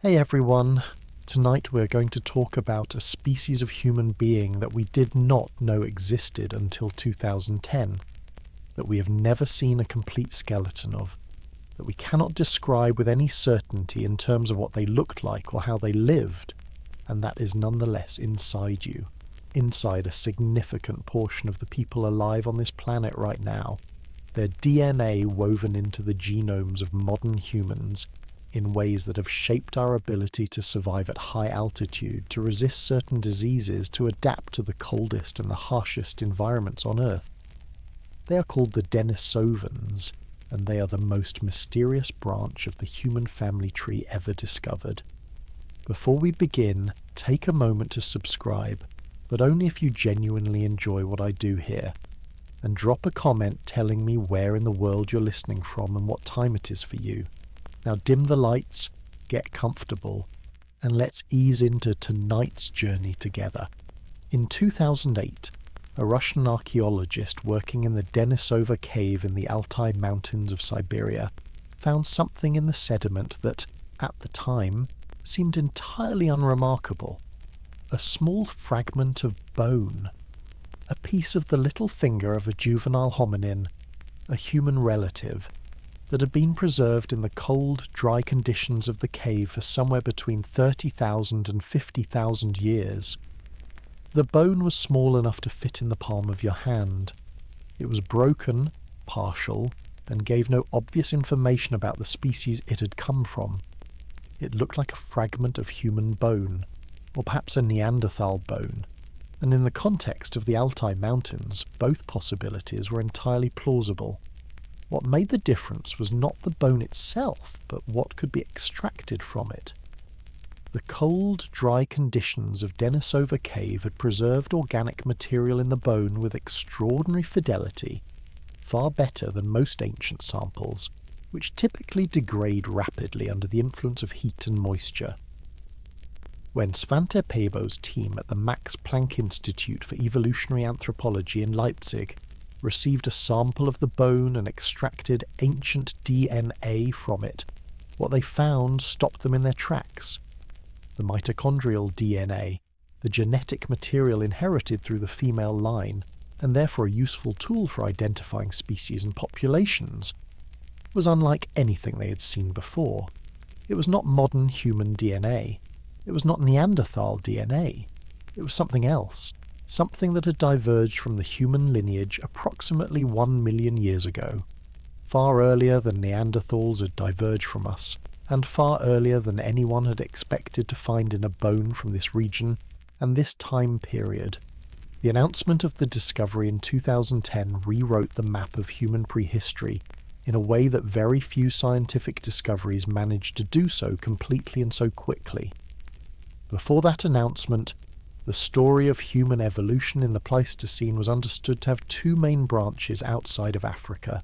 Hey everyone, tonight we're going to talk about a species of human being that we did not know existed until 2010, that we have never seen a complete skeleton of, that we cannot describe with any certainty in terms of what they looked like or how they lived, and that is nonetheless inside you, inside a significant portion of the people alive on this planet right now, their DNA woven into the genomes of modern humans in ways that have shaped our ability to survive at high altitude, to resist certain diseases, to adapt to the coldest and the harshest environments on Earth. They are called the Denisovans, and they are the most mysterious branch of the human family tree ever discovered. Before we begin, take a moment to subscribe, but only if you genuinely enjoy what I do here, and drop a comment telling me where in the world you're listening from and what time it is for you. Now dim the lights, get comfortable, and let's ease into tonight's journey together. In 2008, a Russian archaeologist working in the Denisova cave in the Altai mountains of Siberia found something in the sediment that, at the time, seemed entirely unremarkable. A small fragment of bone, a piece of the little finger of a juvenile hominin, a human relative, that had been preserved in the cold, dry conditions of the cave for somewhere between 30,000 and 50,000 years. The bone was small enough to fit in the palm of your hand. It was broken, partial, and gave no obvious information about the species it had come from. It looked like a fragment of human bone, or perhaps a Neanderthal bone, and in the context of the Altai mountains, both possibilities were entirely plausible. What made the difference was not the bone itself, but what could be extracted from it. The cold, dry conditions of Denisova cave had preserved organic material in the bone with extraordinary fidelity, far better than most ancient samples, which typically degrade rapidly under the influence of heat and moisture. When Svante Paabo's team at the Max Planck Institute for Evolutionary Anthropology in Leipzig received a sample of the bone and extracted ancient DNA from it, what they found stopped them in their tracks. The mitochondrial DNA, the genetic material inherited through the female line, and therefore a useful tool for identifying species and populations, was unlike anything they had seen before. It was not modern human DNA. It was not Neanderthal DNA. It was something else. Something that had diverged from the human lineage approximately 1 million years ago, far earlier than Neanderthals had diverged from us, and far earlier than anyone had expected to find in a bone from this region and this time period. The announcement of the discovery in 2010 rewrote the map of human prehistory in a way that very few scientific discoveries managed to do so completely and so quickly. Before that announcement, the story of human evolution in the Pleistocene was understood to have two main branches outside of Africa: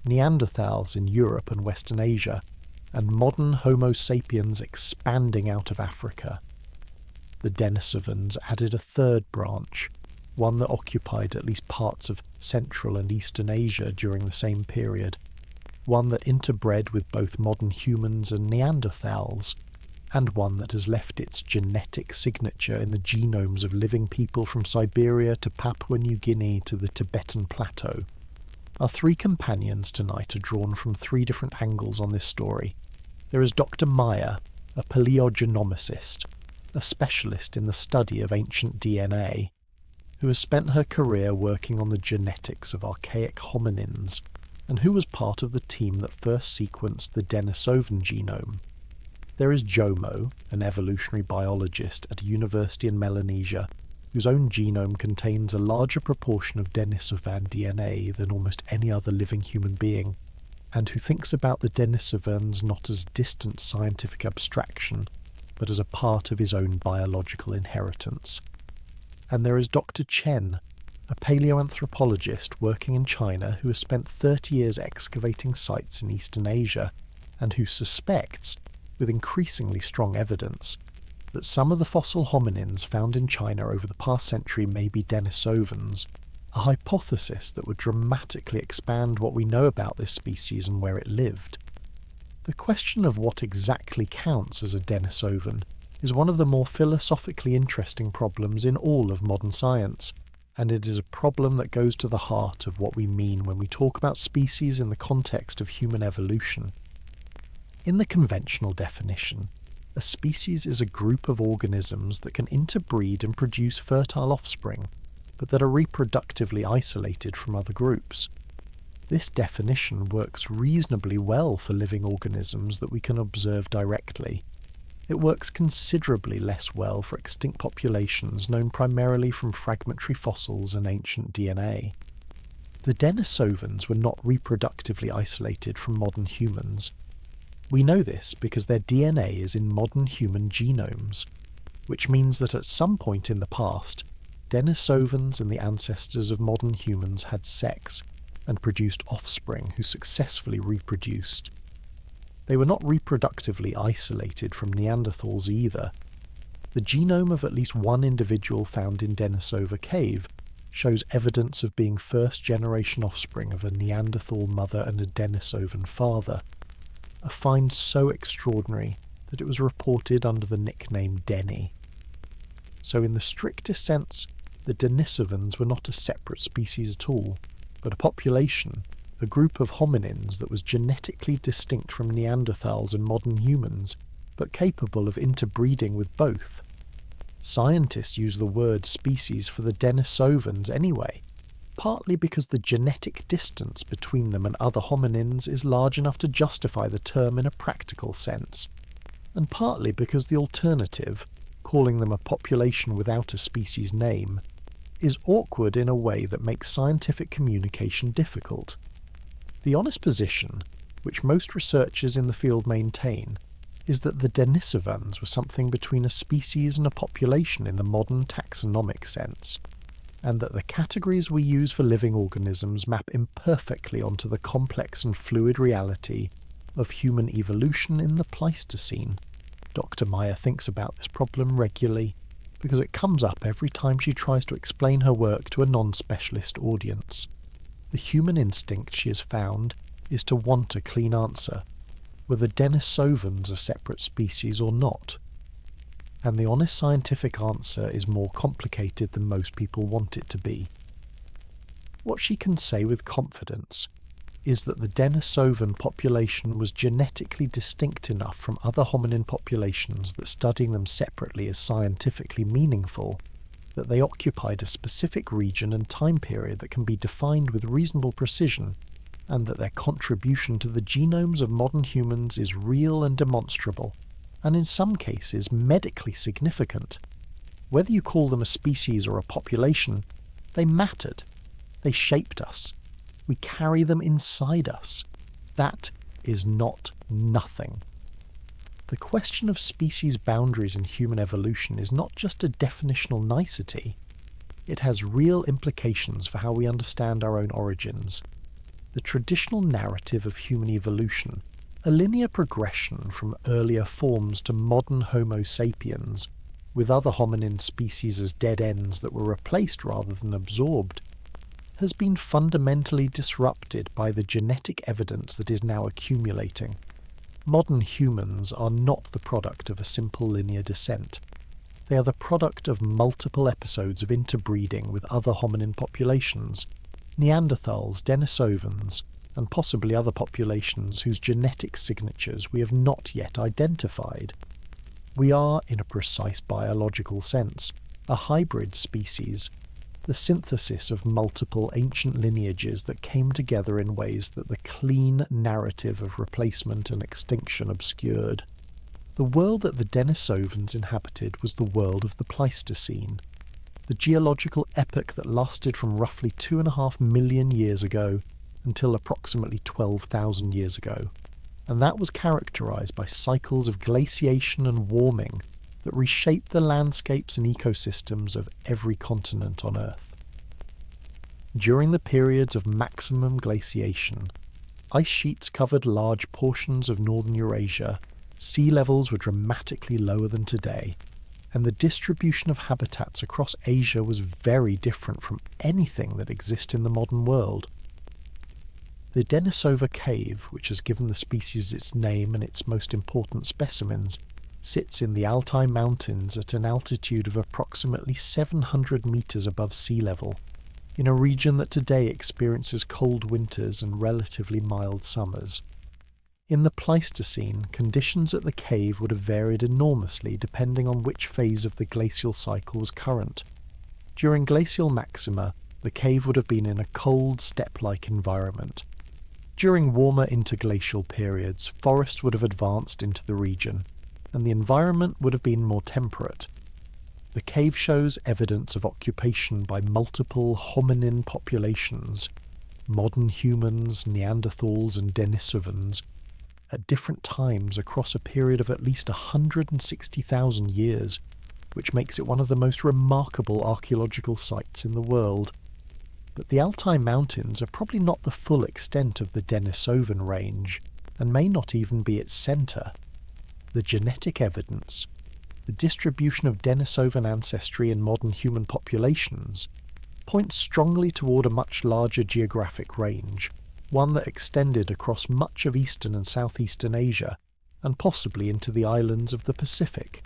Neanderthals in Europe and Western Asia, and modern Homo sapiens expanding out of Africa. The Denisovans added a third branch, one that occupied at least parts of Central and Eastern Asia during the same period, one that interbred with both modern humans and Neanderthals, and one that has left its genetic signature in the genomes of living people from Siberia to Papua New Guinea to the Tibetan plateau. Our three companions tonight are drawn from three different angles on this story. There is Dr. Maya, a palaeogenomicist, a specialist in the study of ancient DNA, who has spent her career working on the genetics of archaic hominins, and who was part of the team that first sequenced the Denisovan genome. There is Jomo, an evolutionary biologist at a university in Melanesia, whose own genome contains a larger proportion of Denisovan DNA than almost any other living human being, and who thinks about the Denisovans not as distant scientific abstraction, but as a part of his own biological inheritance. And there is Dr. Chen, a paleoanthropologist working in China who has spent 30 years excavating sites in Eastern Asia, and who suspects, with increasingly strong evidence, that some of the fossil hominins found in China over the past century may be Denisovans, a hypothesis that would dramatically expand what we know about this species and where it lived. The question of what exactly counts as a Denisovan is one of the more philosophically interesting problems in all of modern science, and it is a problem that goes to the heart of what we mean when we talk about species in the context of human evolution. In the conventional definition, a species is a group of organisms that can interbreed and produce fertile offspring, but that are reproductively isolated from other groups. This definition works reasonably well for living organisms that we can observe directly. It works considerably less well for extinct populations known primarily from fragmentary fossils and ancient DNA. The Denisovans were not reproductively isolated from modern humans. We know this because their DNA is in modern human genomes, which means that at some point in the past, Denisovans and the ancestors of modern humans had sex and produced offspring who successfully reproduced. They were not reproductively isolated from Neanderthals either. The genome of at least one individual found in Denisova cave shows evidence of being first-generation offspring of a Neanderthal mother and a Denisovan father, a find so extraordinary that it was reported under the nickname Denny. So in the strictest sense, the Denisovans were not a separate species at all, but a population, a group of hominins that was genetically distinct from Neanderthals and modern humans, but capable of interbreeding with both. Scientists use the word species for the Denisovans anyway, partly because the genetic distance between them and other hominins is large enough to justify the term in a practical sense, and partly because the alternative, calling them a population without a species name, is awkward in a way that makes scientific communication difficult. The honest position, which most researchers in the field maintain, is that the Denisovans were something between a species and a population in the modern taxonomic sense, and that the categories we use for living organisms map imperfectly onto the complex and fluid reality of human evolution in the Pleistocene. Dr. Meyer thinks about this problem regularly, because it comes up every time she tries to explain her work to a non-specialist audience. The human instinct she has found is to want a clean answer, whether Denisovans are separate species or not. And the honest scientific answer is more complicated than most people want it to be. What she can say with confidence is that the Denisovan population was genetically distinct enough from other hominin populations that studying them separately is scientifically meaningful, that they occupied a specific region and time period that can be defined with reasonable precision, and that their contribution to the genomes of modern humans is real and demonstrable, and in some cases medically significant. Whether you call them a species or a population, they mattered. They shaped us. We carry them inside us. That is not nothing. The question of species boundaries in human evolution is not just a definitional nicety. It has real implications for how we understand our own origins. The traditional narrative of human evolution, a linear progression from earlier forms to modern Homo sapiens, with other hominin species as dead ends that were replaced rather than absorbed, has been fundamentally disrupted by the genetic evidence that is now accumulating. Modern humans are not the product of a simple linear descent. They are the product of multiple episodes of interbreeding with other hominin populations, Neanderthals, Denisovans, and possibly other populations whose genetic signatures we have not yet identified. We are, in a precise biological sense, a hybrid species, the synthesis of multiple ancient lineages that came together in ways that the clean narrative of replacement and extinction obscured. The world that the Denisovans inhabited was the world of the Pleistocene, the geological epoch that lasted from roughly 2.5 million years ago until approximately 12,000 years ago, and that was characterized by cycles of glaciation and warming that reshaped the landscapes and ecosystems of every continent on Earth. During the periods of maximum glaciation, ice sheets covered large portions of northern Eurasia, sea levels were dramatically lower than today, and the distribution of habitats across Asia was very different from anything that exists in the modern world. The Denisova cave, which has given the species its name and its most important specimens, sits in the Altai mountains at an altitude of approximately 700 meters above sea level, in a region that today experiences cold winters and relatively mild summers. In the Pleistocene, conditions at the cave would have varied enormously depending on which phase of the glacial cycle was current. During glacial maxima, the cave would have been in a cold, steppe-like environment. During warmer interglacial periods, forests would have advanced into the region, and the environment would have been more temperate. The cave shows evidence of occupation by multiple hominin populations, modern humans, Neanderthals and Denisovans, at different times across a period of at least 160,000 years, which makes it one of the most remarkable archaeological sites in the world. But the Altai Mountains are probably not the full extent of the Denisovan range, and may not even be its centre. The genetic evidence, the distribution of Denisovan ancestry in modern human populations, points strongly toward a much larger geographic range, one that extended across much of eastern and southeastern Asia, and possibly into the islands of the Pacific.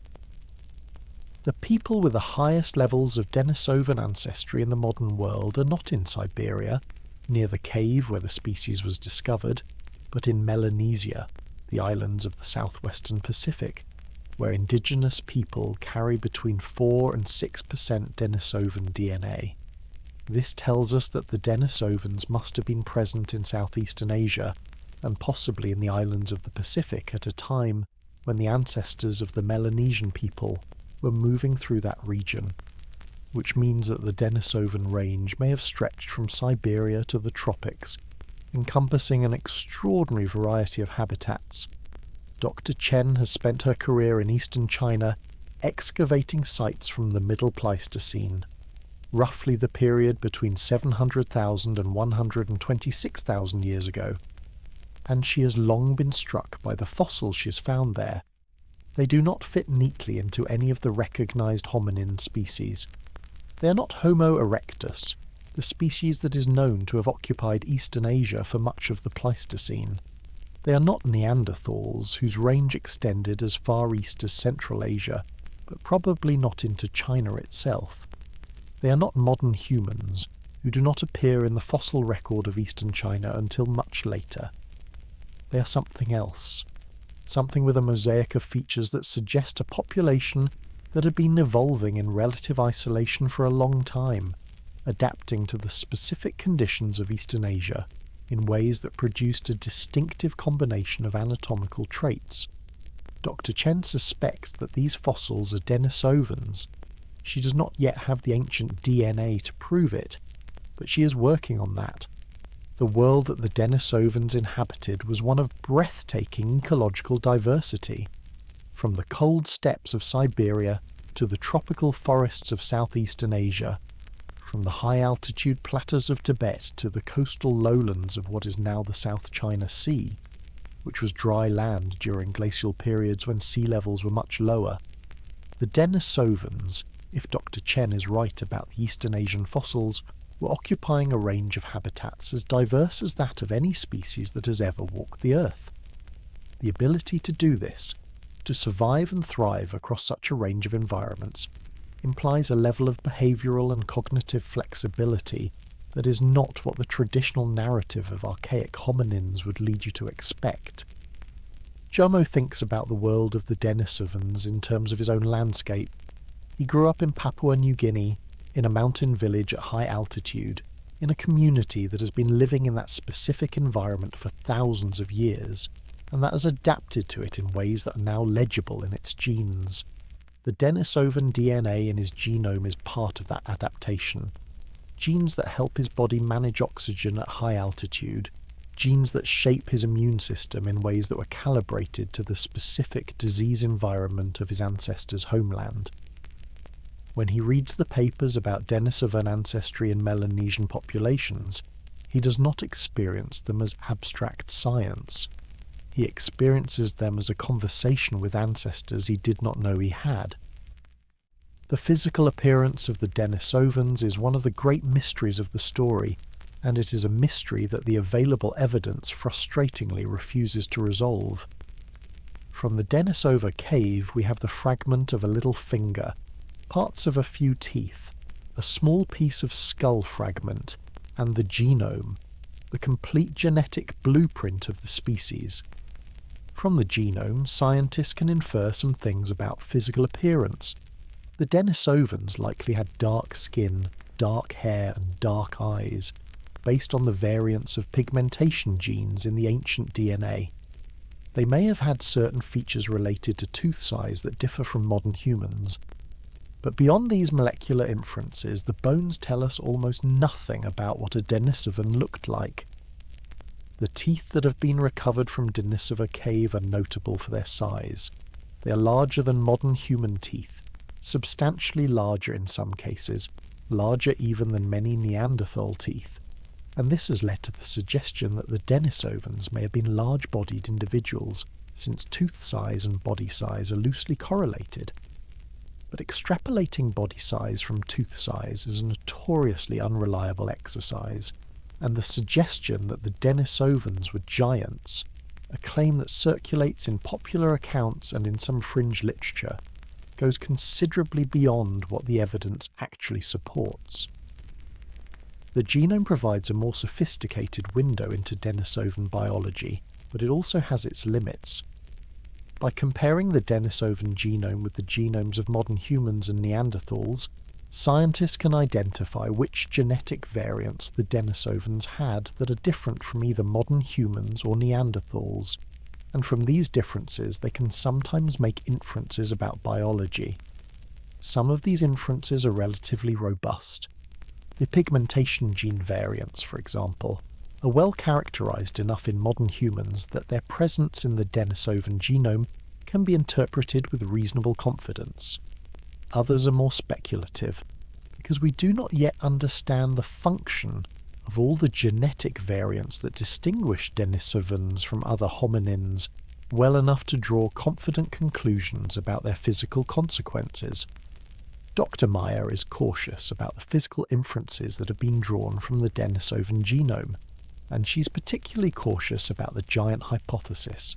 The people with the highest levels of Denisovan ancestry in the modern world are not in Siberia, near the cave where the species was discovered, but in Melanesia, the islands of the southwestern Pacific, where indigenous people carry between 4 and 6% Denisovan DNA. This tells us that the Denisovans must have been present in southeastern Asia, and possibly in the islands of the Pacific at a time when the ancestors of the Melanesian people were moving through that region, which means that the Denisovan range may have stretched from Siberia to the tropics, encompassing an extraordinary variety of habitats. Dr. Chen has spent her career in eastern China excavating sites from the Middle Pleistocene, roughly the period between 700,000 and 126,000 years ago, and she has long been struck by the fossils she has found there. They do not fit neatly into any of the recognised hominin species. They are not Homo erectus, the species that is known to have occupied eastern Asia for much of the Pleistocene. They are not Neanderthals, whose range extended as far east as Central Asia, but probably not into China itself. They are not modern humans, who do not appear in the fossil record of eastern China until much later. They are something else, something with a mosaic of features that suggest a population that had been evolving in relative isolation for a long time, adapting to the specific conditions of eastern Asia in ways that produced a distinctive combination of anatomical traits. Dr. Chen suspects that these fossils are Denisovans. She does not yet have the ancient DNA to prove it, but she is working on that. The world that the Denisovans inhabited was one of breathtaking ecological diversity, from the cold steppes of Siberia to the tropical forests of southeastern Asia, from the high-altitude plateaus of Tibet to the coastal lowlands of what is now the South China Sea, which was dry land during glacial periods when sea levels were much lower. The Denisovans, if Dr. Chen is right about the Eastern Asian fossils, were occupying a range of habitats as diverse as that of any species that has ever walked the Earth. The ability to do this, to survive and thrive across such a range of environments, implies a level of behavioural and cognitive flexibility that is not what the traditional narrative of archaic hominins would lead you to expect. Xiahe thinks about the world of the Denisovans in terms of his own landscape. He grew up in Papua New Guinea, in a mountain village at high altitude, in a community that has been living in that specific environment for thousands of years, and that has adapted to it in ways that are now legible in its genes. The Denisovan DNA in his genome is part of that adaptation. Genes that help his body manage oxygen at high altitude, genes that shape his immune system in ways that were calibrated to the specific disease environment of his ancestors' homeland. When he reads the papers about Denisovan ancestry in Melanesian populations, he does not experience them as abstract science. He experiences them as a conversation with ancestors he did not know he had. The physical appearance of the Denisovans is one of the great mysteries of the story, and it is a mystery that the available evidence frustratingly refuses to resolve. From the Denisova cave we have the fragment of a little finger, parts of a few teeth, a small piece of skull fragment, and the genome, the complete genetic blueprint of the species. From the genome, scientists can infer some things about physical appearance. The Denisovans likely had dark skin, dark hair, and dark eyes, based on the variants of pigmentation genes in the ancient DNA. They may have had certain features related to tooth size that differ from modern humans. But beyond these molecular inferences, the bones tell us almost nothing about what a Denisovan looked like. The teeth that have been recovered from Denisova cave are notable for their size. They are larger than modern human teeth, substantially larger in some cases, larger even than many Neanderthal teeth, and this has led to the suggestion that the Denisovans may have been large-bodied individuals, since tooth size and body size are loosely correlated. But extrapolating body size from tooth size is a notoriously unreliable exercise, and the suggestion that the Denisovans were giants, a claim that circulates in popular accounts and in some fringe literature, goes considerably beyond what the evidence actually supports. The genome provides a more sophisticated window into Denisovan biology, but it also has its limits. By comparing the Denisovan genome with the genomes of modern humans and Neanderthals, scientists can identify which genetic variants the Denisovans had that are different from either modern humans or Neanderthals, and from these differences they can sometimes make inferences about biology. Some of these inferences are relatively robust. The pigmentation gene variants, for example, are well characterized enough in modern humans that their presence in the Denisovan genome can be interpreted with reasonable confidence. Others are more speculative, because we do not yet understand the function of all the genetic variants that distinguish Denisovans from other hominins well enough to draw confident conclusions about their physical consequences. Dr. Meyer is cautious about the physical inferences that have been drawn from the Denisovan genome, and she's particularly cautious about the giant hypothesis.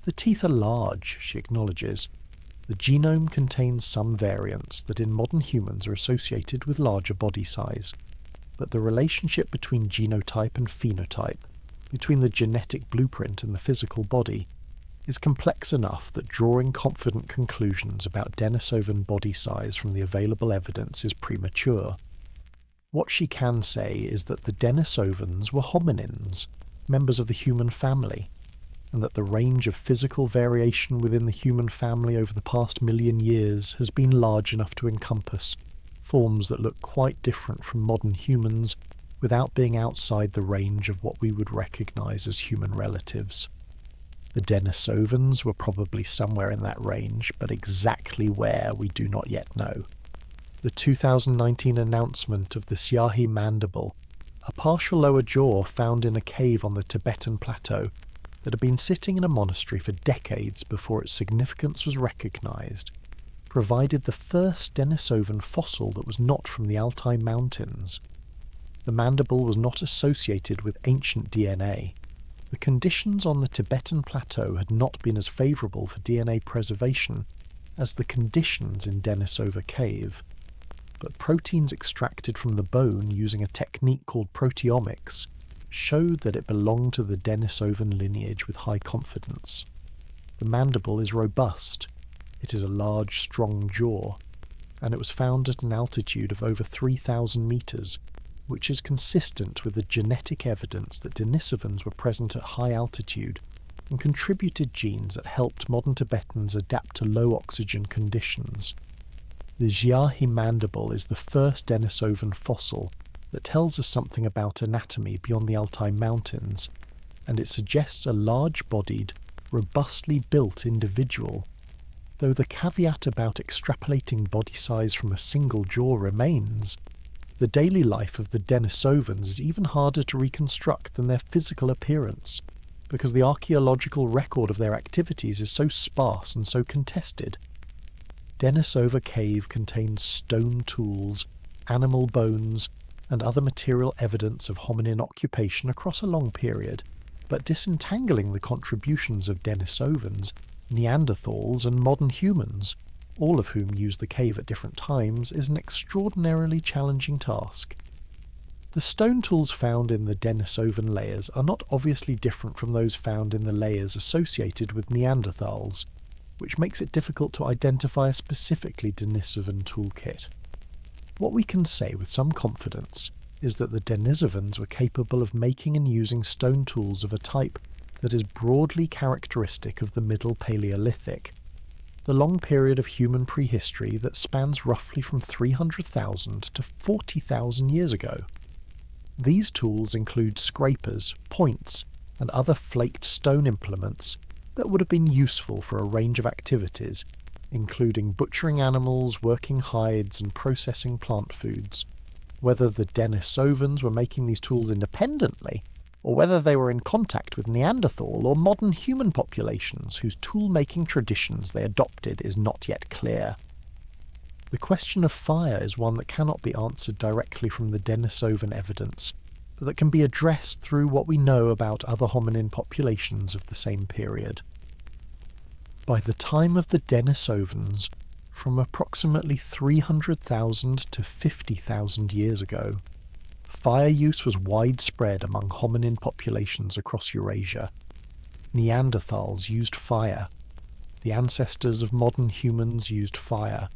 The teeth are large, she acknowledges. The genome contains some variants that in modern humans are associated with larger body size, but the relationship between genotype and phenotype, between the genetic blueprint and the physical body, is complex enough that drawing confident conclusions about Denisovan body size from the available evidence is premature. What she can say is that the Denisovans were hominins, members of the human family, and that the range of physical variation within the human family over the past million years has been large enough to encompass forms that look quite different from modern humans without being outside the range of what we would recognize as human relatives. The Denisovans were probably somewhere in that range, but exactly where we do not yet know. The 2019 announcement of the Xiahe mandible, a partial lower jaw found in a cave on the Tibetan plateau that had been sitting in a monastery for decades before its significance was recognized, provided the first Denisovan fossil that was not from the Altai mountains. The mandible was not associated with ancient DNA. The conditions on the Tibetan plateau had not been as favourable for DNA preservation as the conditions in Denisova cave, but proteins extracted from the bone using a technique called proteomics showed that it belonged to the Denisovan lineage with high confidence. The mandible is robust, it is a large, strong jaw, and it was found at an altitude of over 3,000 metres, which is consistent with the genetic evidence that Denisovans were present at high altitude and contributed genes that helped modern Tibetans adapt to low oxygen conditions. The Xiahe mandible is the first Denisovan fossil that tells us something about anatomy beyond the Altai mountains, and it suggests a large-bodied, robustly built individual, though the caveat about extrapolating body size from a single jaw remains. The daily life of the Denisovans is even harder to reconstruct than their physical appearance, because the archaeological record of their activities is so sparse and so contested. Denisova cave contains stone tools, animal bones, and other material evidence of hominin occupation across a long period, but disentangling the contributions of Denisovans, Neanderthals and modern humans, all of whom used the cave at different times, is an extraordinarily challenging task. The stone tools found in the Denisovan layers are not obviously different from those found in the layers associated with Neanderthals, which makes it difficult to identify a specifically Denisovan toolkit. What we can say with some confidence is that the Denisovans were capable of making and using stone tools of a type that is broadly characteristic of the Middle Paleolithic, the long period of human prehistory that spans roughly from 300,000 to 40,000 years ago. These tools include scrapers, points, and other flaked stone implements that would have been useful for a range of activities, including butchering animals, working hides, and processing plant foods. Whether the Denisovans were making these tools independently, or whether they were in contact with Neanderthal or modern human populations whose tool-making traditions they adopted is not yet clear. The question of fire is one that cannot be answered directly from the Denisovan evidence, but that can be addressed through what we know about other hominin populations of the same period. By the time of the Denisovans, from approximately 300,000 to 50,000 years ago, fire use was widespread among hominin populations across Eurasia. Neanderthals used fire. The ancestors of modern humans used fire.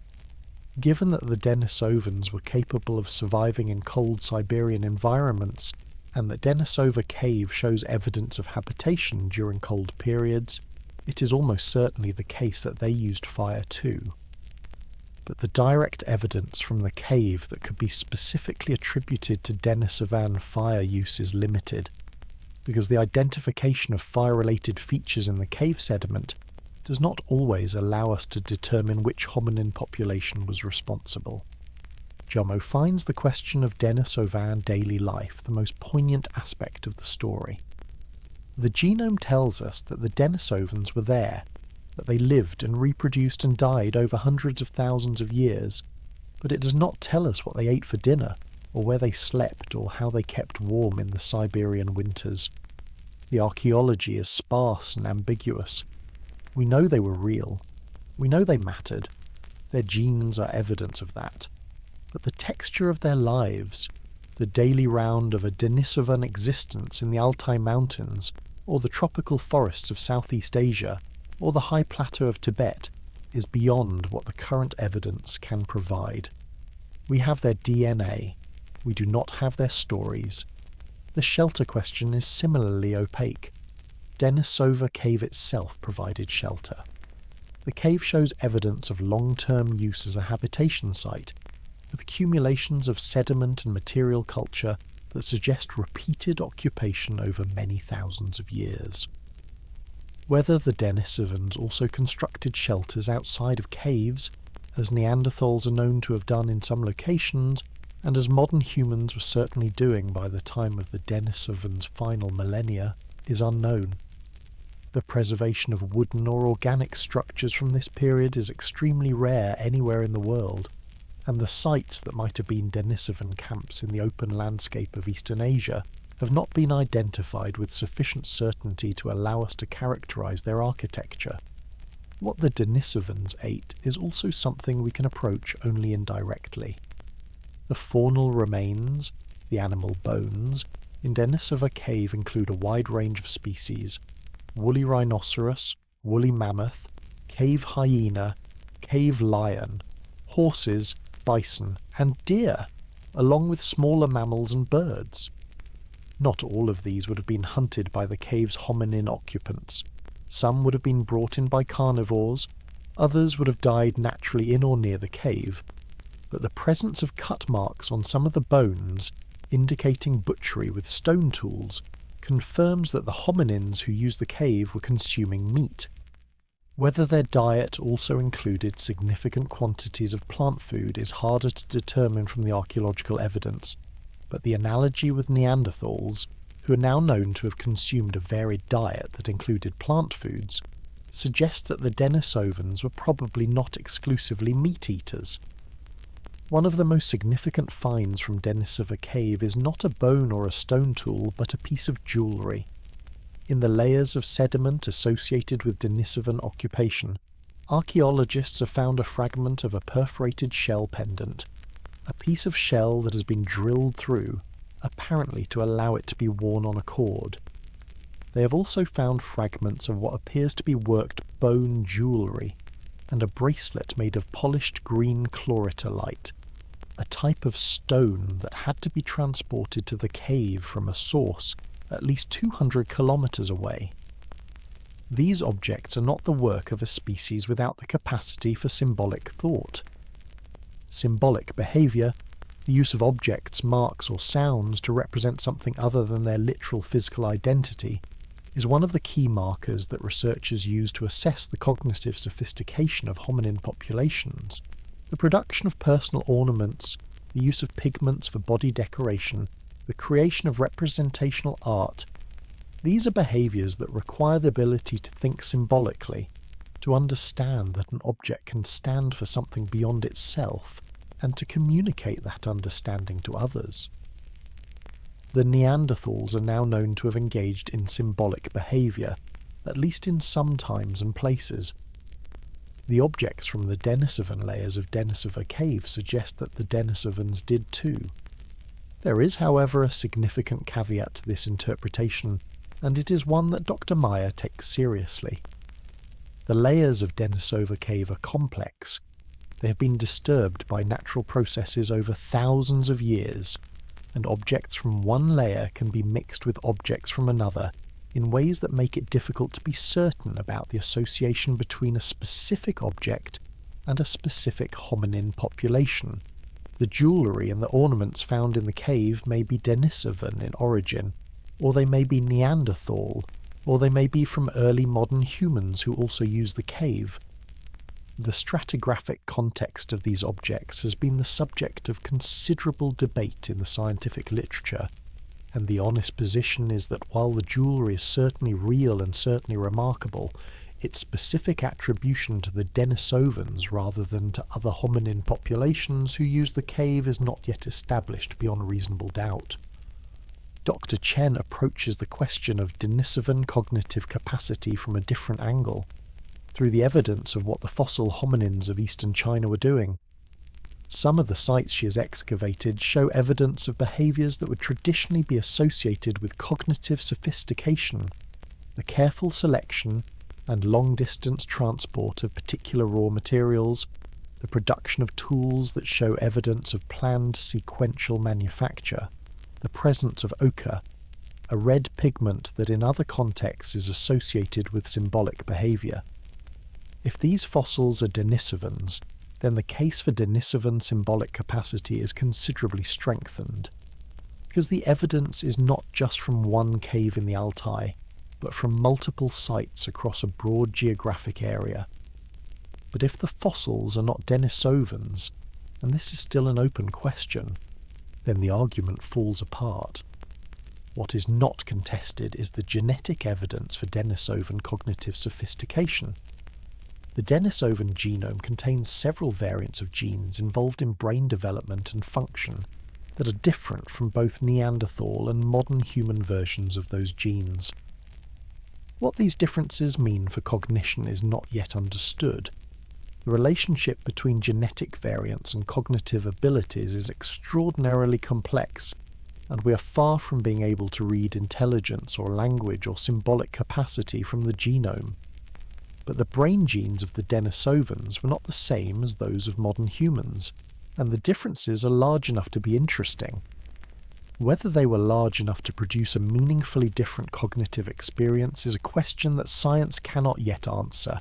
Given that the Denisovans were capable of surviving in cold Siberian environments, and that Denisova cave shows evidence of habitation during cold periods, it is almost certainly the case that they used fire too. But the direct evidence from the cave that could be specifically attributed to Denisovan fire use is limited, because the identification of fire-related features in the cave sediment does not always allow us to determine which hominin population was responsible. Xiahe finds the question of Denisovan daily life the most poignant aspect of the story. The genome tells us that the Denisovans were there, that they lived and reproduced and died over hundreds of thousands of years, but it does not tell us what they ate for dinner, or where they slept, or how they kept warm in the Siberian winters. The archaeology is sparse and ambiguous. We know they were real. We know they mattered. Their genes are evidence of that. But the texture of their lives, the daily round of a Denisovan existence in the Altai mountains, or the tropical forests of Southeast Asia, or the high plateau of Tibet, is beyond what the current evidence can provide. We have their DNA. We do not have their stories. The shelter question is similarly opaque. Denisova cave itself provided shelter. The cave shows evidence of long-term use as a habitation site, with accumulations of sediment and material culture that suggest repeated occupation over many thousands of years. Whether the Denisovans also constructed shelters outside of caves, as Neanderthals are known to have done in some locations, and as modern humans were certainly doing by the time of the Denisovans' final millennia, is unknown. The preservation of wooden or organic structures from this period is extremely rare anywhere in the world, and the sites that might have been Denisovan camps in the open landscape of Eastern Asia have not been identified with sufficient certainty to allow us to characterize their architecture. What the Denisovans ate is also something we can approach only indirectly. The faunal remains, the animal bones, in Denisova cave include a wide range of species: woolly rhinoceros, woolly mammoth, cave hyena, cave lion, horses, bison, and deer, along with smaller mammals and birds. Not all of these would have been hunted by the cave's hominin occupants. Some would have been brought in by carnivores, others would have died naturally in or near the cave, but the presence of cut marks on some of the bones, indicating butchery with stone tools, confirms that the hominins who used the cave were consuming meat. Whether their diet also included significant quantities of plant food is harder to determine from the archaeological evidence, but the analogy with Neanderthals, who are now known to have consumed a varied diet that included plant foods, suggests that the Denisovans were probably not exclusively meat-eaters. One of the most significant finds from Denisova cave is not a bone or a stone tool, but a piece of jewellery. In the layers of sediment associated with Denisovan occupation, archaeologists have found a fragment of a perforated shell pendant, a piece of shell that has been drilled through, apparently to allow it to be worn on a cord. They have also found fragments of what appears to be worked bone jewellery, and a bracelet made of polished green chloritolite, a type of stone that had to be transported to the cave from a source at least 200 kilometres away. These objects are not the work of a species without the capacity for symbolic thought. Symbolic behaviour, the use of objects, marks or sounds to represent something other than their literal physical identity, is one of the key markers that researchers use to assess the cognitive sophistication of hominin populations. The production of personal ornaments, the use of pigments for body decoration, the creation of representational art, these are behaviours that require the ability to think symbolically, to understand that an object can stand for something beyond itself, and to communicate that understanding to others. The Neanderthals are now known to have engaged in symbolic behaviour, at least in some times and places. The objects from the Denisovan layers of Denisova cave suggest that the Denisovans did too. There is, however, a significant caveat to this interpretation, and it is one that Dr. Meyer takes seriously. The layers of Denisova cave are complex. They have been disturbed by natural processes over thousands of years, and objects from one layer can be mixed with objects from another in ways that make it difficult to be certain about the association between a specific object and a specific hominin population. The jewellery and the ornaments found in the cave may be Denisovan in origin, or they may be Neanderthal, or they may be from early modern humans who also use the cave. The stratigraphic context of these objects has been the subject of considerable debate in the scientific literature, and the honest position is that while the jewellery is certainly real and certainly remarkable, its specific attribution to the Denisovans rather than to other hominin populations who use the cave is not yet established beyond reasonable doubt. Dr. Chen approaches the question of Denisovan cognitive capacity from a different angle, through the evidence of what the fossil hominins of eastern China were doing. Some of the sites she has excavated show evidence of behaviours that would traditionally be associated with cognitive sophistication, the careful selection and long-distance transport of particular raw materials, the production of tools that show evidence of planned sequential manufacture, the presence of ochre, a red pigment that in other contexts is associated with symbolic behaviour. If these fossils are Denisovans, then the case for Denisovan symbolic capacity is considerably strengthened, because the evidence is not just from one cave in the Altai, but from multiple sites across a broad geographic area. But if the fossils are not Denisovans, and this is still an open question, then the argument falls apart. What is not contested is the genetic evidence for Denisovan cognitive sophistication. The Denisovan genome contains several variants of genes involved in brain development and function that are different from both Neanderthal and modern human versions of those genes. What these differences mean for cognition is not yet understood. The relationship between genetic variants and cognitive abilities is extraordinarily complex, and we are far from being able to read intelligence or language or symbolic capacity from the genome. But the brain genes of the Denisovans were not the same as those of modern humans, and the differences are large enough to be interesting. Whether they were large enough to produce a meaningfully different cognitive experience is a question that science cannot yet answer.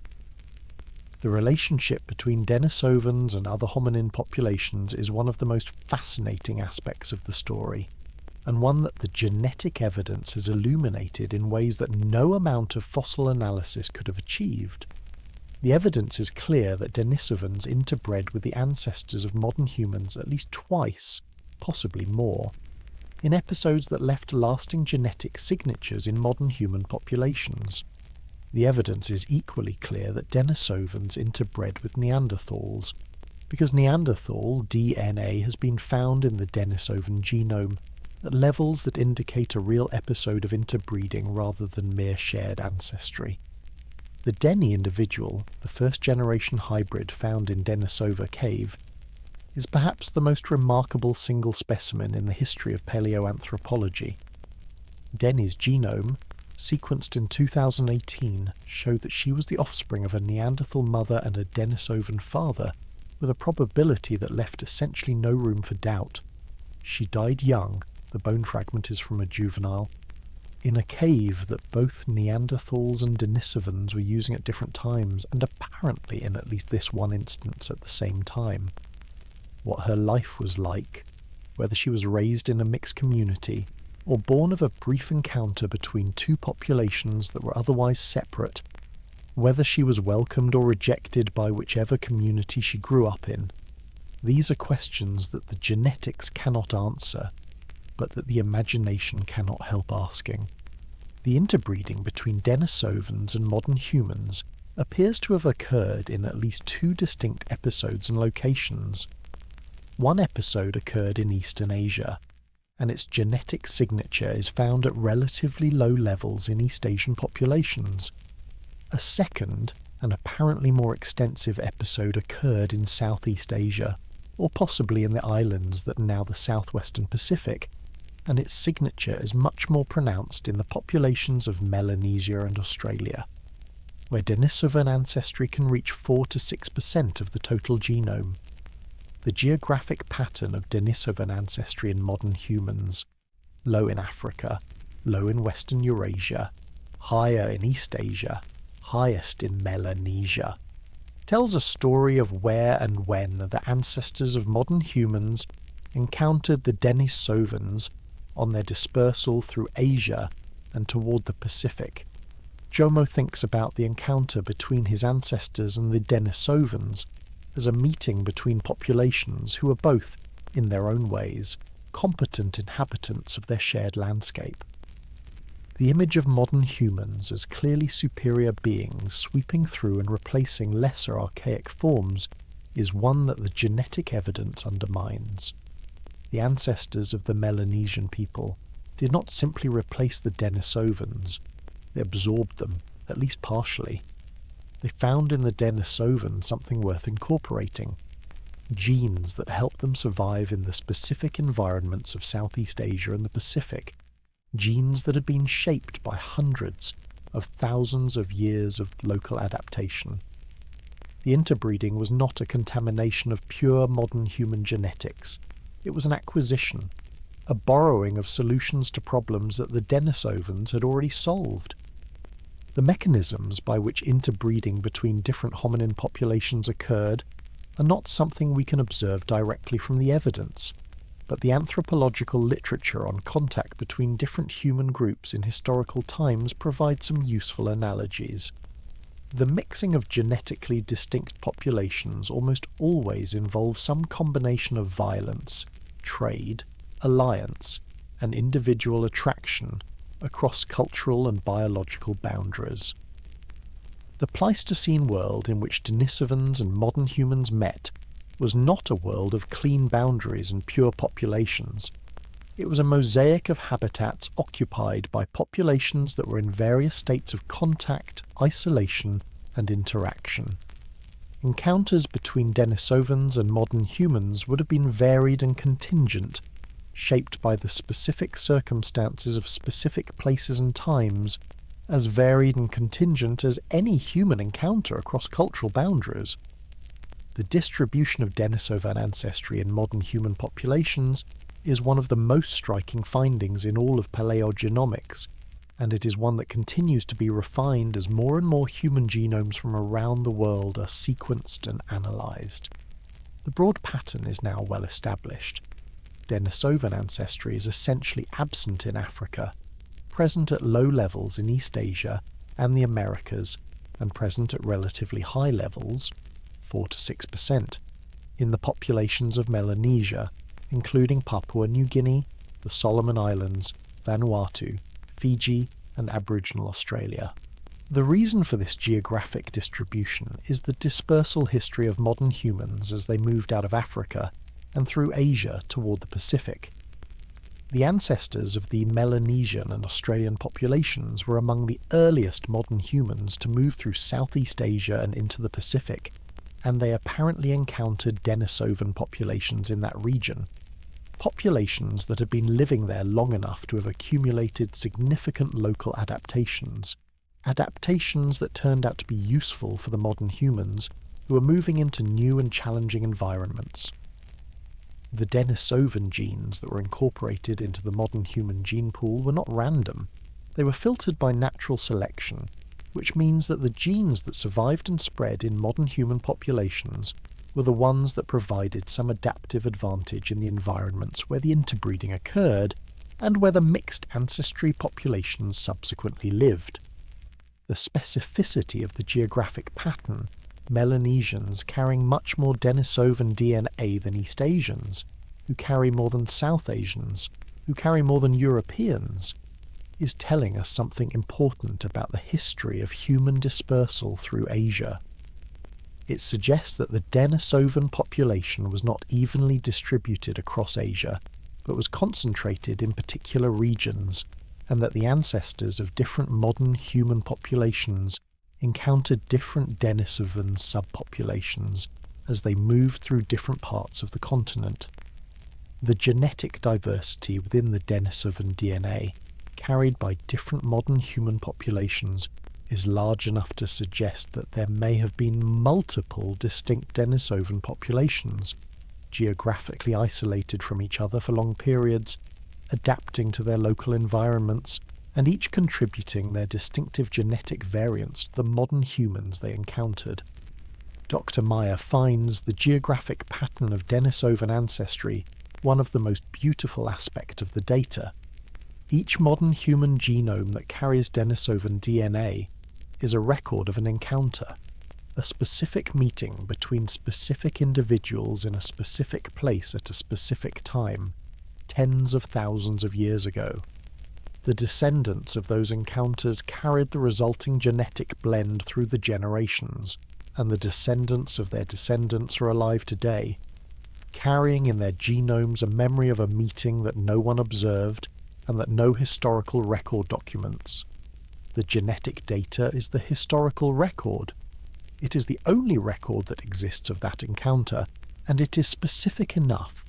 The relationship between Denisovans and other hominin populations is one of the most fascinating aspects of the story, and one that the genetic evidence has illuminated in ways that no amount of fossil analysis could have achieved. The evidence is clear that Denisovans interbred with the ancestors of modern humans at least twice, possibly more, in episodes that left lasting genetic signatures in modern human populations. The evidence is equally clear that Denisovans interbred with Neanderthals, because Neanderthal DNA has been found in the Denisovan genome at levels that indicate a real episode of interbreeding rather than mere shared ancestry. The Denny individual, the first-generation hybrid found in Denisova cave, is perhaps the most remarkable single specimen in the history of paleoanthropology. Denny's genome, sequenced in 2018, showed that she was the offspring of a Neanderthal mother and a Denisovan father, with a probability that left essentially no room for doubt. She died young, the bone fragment is from a juvenile, in a cave that both Neanderthals and Denisovans were using at different times, and apparently in at least this one instance at the same time. What her life was like, whether she was raised in a mixed community, or born of a brief encounter between two populations that were otherwise separate, whether she was welcomed or rejected by whichever community she grew up in, these are questions that the genetics cannot answer, but that the imagination cannot help asking. The interbreeding between Denisovans and modern humans appears to have occurred in at least two distinct episodes and locations. One episode occurred in Eastern Asia, and its genetic signature is found at relatively low levels in East Asian populations. A second, and apparently more extensive episode occurred in Southeast Asia, or possibly in the islands that are now the southwestern Pacific, and its signature is much more pronounced in the populations of Melanesia and Australia, where Denisovan ancestry can reach 4 to 6% of the total genome. The geographic pattern of Denisovan ancestry in modern humans, low in Africa, low in Western Eurasia, higher in East Asia, highest in Melanesia, tells a story of where and when the ancestors of modern humans encountered the Denisovans on their dispersal through Asia and toward the Pacific. Jomo thinks about the encounter between his ancestors and the Denisovans as a meeting between populations who are both, in their own ways, competent inhabitants of their shared landscape. The image of modern humans as clearly superior beings sweeping through and replacing lesser archaic forms is one that the genetic evidence undermines. The ancestors of the Melanesian people did not simply replace the Denisovans, they absorbed them, at least partially. They found in the Denisovan something worth incorporating, genes that helped them survive in the specific environments of Southeast Asia and the Pacific, genes that had been shaped by hundreds of thousands of years of local adaptation. The interbreeding was not a contamination of pure modern human genetics. It was an acquisition, a borrowing of solutions to problems that the Denisovans had already solved. The mechanisms by which interbreeding between different hominin populations occurred are not something we can observe directly from the evidence, but the anthropological literature on contact between different human groups in historical times provides some useful analogies. The mixing of genetically distinct populations almost always involves some combination of violence, trade, alliance, and individual attraction across cultural and biological boundaries. The Pleistocene world in which Denisovans and modern humans met was not a world of clean boundaries and pure populations. It was a mosaic of habitats occupied by populations that were in various states of contact, isolation, and interaction. Encounters between Denisovans and modern humans would have been varied and contingent, shaped by the specific circumstances of specific places and times, as varied and contingent as any human encounter across cultural boundaries. The distribution of Denisovan ancestry in modern human populations is one of the most striking findings in all of palaeogenomics, and it is one that continues to be refined as more and more human genomes from around the world are sequenced and analysed. The broad pattern is now well established. Denisovan ancestry is essentially absent in Africa, present at low levels in East Asia and the Americas, and present at relatively high levels, 4 to 6%, in the populations of Melanesia, including Papua New Guinea, the Solomon Islands, Vanuatu, Fiji, and Aboriginal Australia. The reason for this geographic distribution is the dispersal history of modern humans as they moved out of Africa and through Asia toward the Pacific. The ancestors of the Melanesian and Australian populations were among the earliest modern humans to move through Southeast Asia and into the Pacific, and they apparently encountered Denisovan populations in that region. Populations that had been living there long enough to have accumulated significant local adaptations that turned out to be useful for the modern humans who were moving into new and challenging environments. The Denisovan genes that were incorporated into the modern human gene pool were not random. They were filtered by natural selection, which means that the genes that survived and spread in modern human populations were the ones that provided some adaptive advantage in the environments where the interbreeding occurred and where the mixed ancestry populations subsequently lived. The specificity of the geographic pattern, Melanesians carrying much more Denisovan DNA than East Asians, who carry more than South Asians, who carry more than Europeans, is telling us something important about the history of human dispersal through Asia. It suggests that the Denisovan population was not evenly distributed across Asia, but was concentrated in particular regions, and that the ancestors of different modern human populations encountered different Denisovan subpopulations as they moved through different parts of the continent. The genetic diversity within the Denisovan DNA, carried by different modern human populations, is large enough to suggest that there may have been multiple distinct Denisovan populations, geographically isolated from each other for long periods, adapting to their local environments, and each contributing their distinctive genetic variants to the modern humans they encountered. Dr. Meyer finds the geographic pattern of Denisovan ancestry one of the most beautiful aspects of the data. Each modern human genome that carries Denisovan DNA is a record of an encounter, a specific meeting between specific individuals in a specific place at a specific time, tens of thousands of years ago. The descendants of those encounters carried the resulting genetic blend through the generations, and the descendants of their descendants are alive today, carrying in their genomes a memory of a meeting that no one observed and that no historical record documents. The genetic data is the historical record. It is the only record that exists of that encounter, and it is specific enough,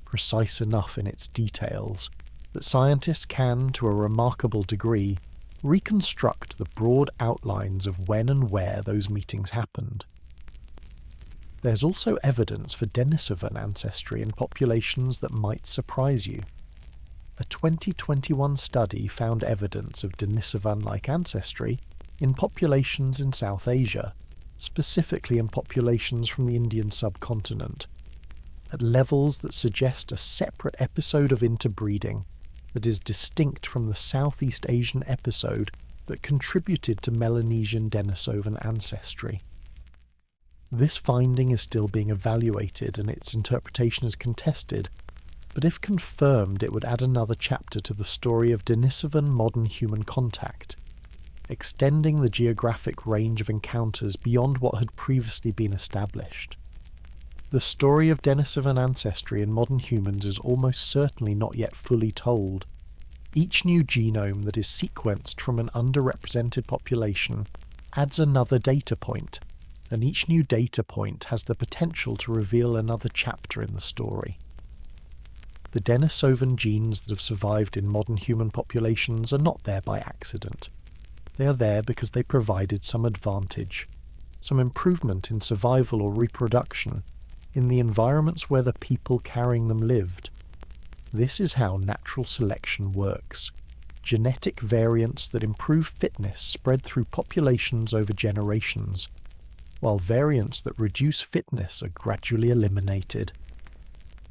precise enough in its details, that scientists can, to a remarkable degree, reconstruct the broad outlines of when and where those meetings happened. There's also evidence for Denisovan ancestry in populations that might surprise you. A 2021 study found evidence of Denisovan-like ancestry in populations in South Asia, specifically in populations from the Indian subcontinent, at levels that suggest a separate episode of interbreeding that is distinct from the Southeast Asian episode that contributed to Melanesian Denisovan ancestry. This finding is still being evaluated and its interpretation is contested, but if confirmed it would add another chapter to the story of Denisovan modern human contact, extending the geographic range of encounters beyond what had previously been established. The story of Denisovan ancestry in modern humans is almost certainly not yet fully told. Each new genome that is sequenced from an underrepresented population adds another data point, and each new data point has the potential to reveal another chapter in the story. The Denisovan genes that have survived in modern human populations are not there by accident. They are there because they provided some advantage, some improvement in survival or reproduction in the environments where the people carrying them lived. This is how natural selection works. Genetic variants that improve fitness spread through populations over generations, while variants that reduce fitness are gradually eliminated.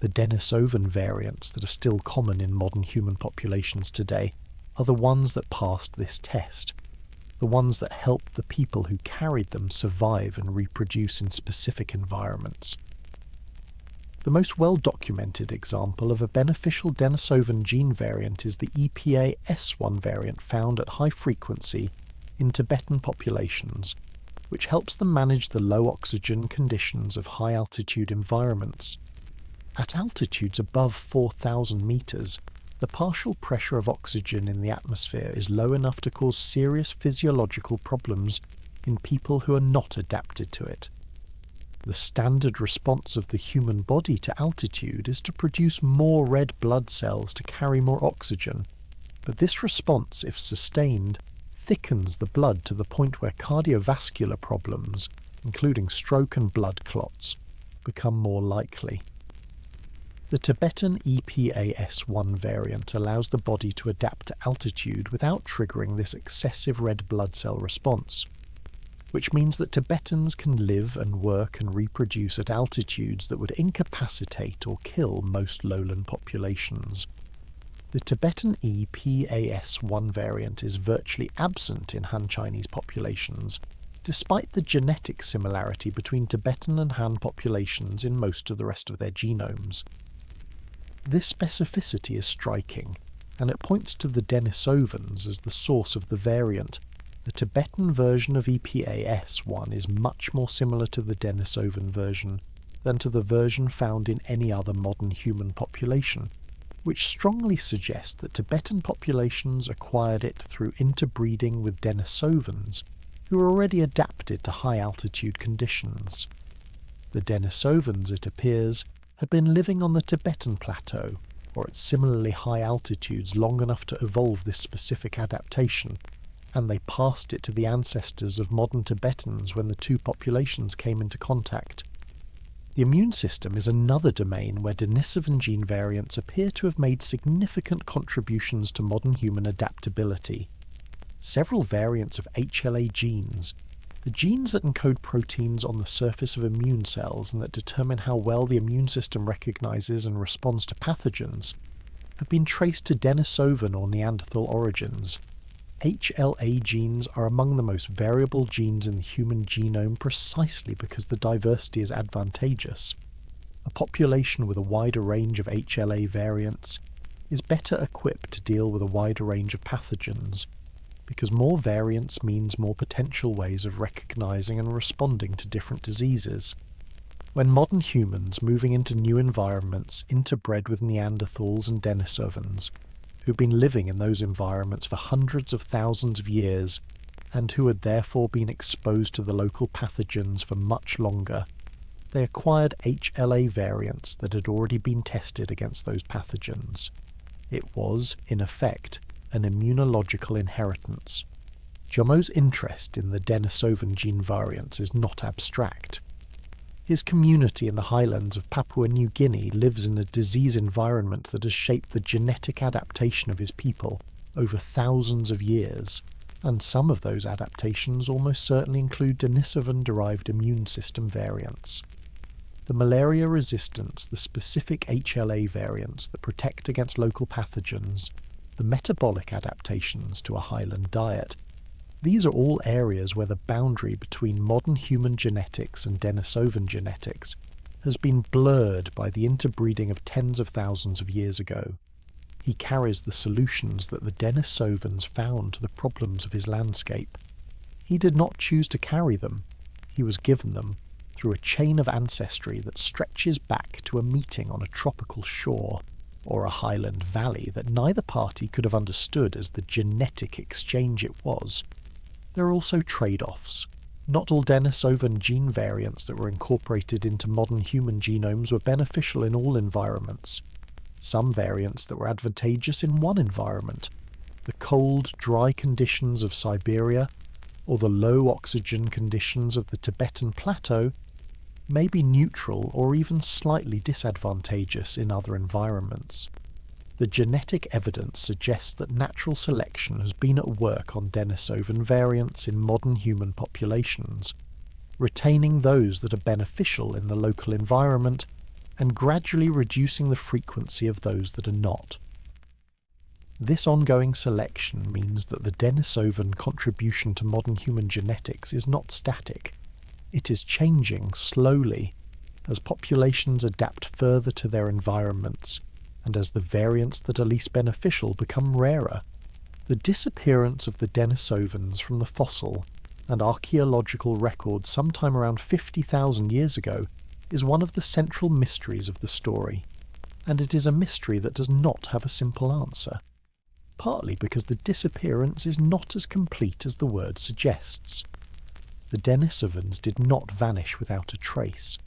The Denisovan variants that are still common in modern human populations today are the ones that passed this test, the ones that helped the people who carried them survive and reproduce in specific environments. The most well-documented example of a beneficial Denisovan gene variant is the EPA S1 variant found at high frequency in Tibetan populations, which helps them manage the low oxygen conditions of high-altitude environments. At altitudes above 4,000 metres, the partial pressure of oxygen in the atmosphere is low enough to cause serious physiological problems in people who are not adapted to it. The standard response of the human body to altitude is to produce more red blood cells to carry more oxygen, but this response, if sustained, thickens the blood to the point where cardiovascular problems, including stroke and blood clots, become more likely. The Tibetan EPAS1 variant allows the body to adapt to altitude without triggering this excessive red blood cell response, which means that Tibetans can live and work and reproduce at altitudes that would incapacitate or kill most lowland populations. The Tibetan EPAS1 variant is virtually absent in Han Chinese populations, despite the genetic similarity between Tibetan and Han populations in most of the rest of their genomes. This specificity is striking, and it points to the Denisovans as the source of the variant. The Tibetan version of EPAS1 is much more similar to the Denisovan version than to the version found in any other modern human population, which strongly suggests that Tibetan populations acquired it through interbreeding with Denisovans, who are already adapted to high-altitude conditions. The Denisovans, it appears, had been living on the Tibetan plateau, or at similarly high altitudes long enough to evolve this specific adaptation, and they passed it to the ancestors of modern Tibetans when the two populations came into contact. The immune system is another domain where Denisovan gene variants appear to have made significant contributions to modern human adaptability. Several variants of HLA genes, the genes that encode proteins on the surface of immune cells and that determine how well the immune system recognizes and responds to pathogens, have been traced to Denisovan or Neanderthal origins. HLA genes are among the most variable genes in the human genome precisely because the diversity is advantageous. A population with a wider range of HLA variants is better equipped to deal with a wider range of pathogens, because more variants means more potential ways of recognizing and responding to different diseases. When modern humans moving into new environments interbred with Neanderthals and Denisovans, who've been living in those environments for hundreds of thousands of years, and who had therefore been exposed to the local pathogens for much longer, they acquired HLA variants that had already been tested against those pathogens. It was, in effect, an immunological inheritance. Jomo's interest in the Denisovan gene variants is not abstract. His community in the highlands of Papua New Guinea lives in a disease environment that has shaped the genetic adaptation of his people over thousands of years, and some of those adaptations almost certainly include Denisovan-derived immune system variants. The malaria resistance, the specific HLA variants that protect against local pathogens, the metabolic adaptations to a highland diet, these are all areas where the boundary between modern human genetics and Denisovan genetics has been blurred by the interbreeding of tens of thousands of years ago. He carries the solutions that the Denisovans found to the problems of his landscape. He did not choose to carry them. He was given them through a chain of ancestry that stretches back to a meeting on a tropical shore, or a highland valley that neither party could have understood as the genetic exchange it was. There are also trade-offs. Not all Denisovan gene variants that were incorporated into modern human genomes were beneficial in all environments. Some variants that were advantageous in one environment, the cold, dry conditions of Siberia, or the low oxygen conditions of the Tibetan plateau, may be neutral or even slightly disadvantageous in other environments. The genetic evidence suggests that natural selection has been at work on Denisovan variants in modern human populations, retaining those that are beneficial in the local environment and gradually reducing the frequency of those that are not. This ongoing selection means that the Denisovan contribution to modern human genetics is not static. It is changing slowly as populations adapt further to their environments, and as the variants that are least beneficial become rarer. The disappearance of the Denisovans from the fossil and archaeological records sometime around 50,000 years ago is one of the central mysteries of the story, and it is a mystery that does not have a simple answer, partly because the disappearance is not as complete as the word suggests. The Denisovans did not vanish without a trace.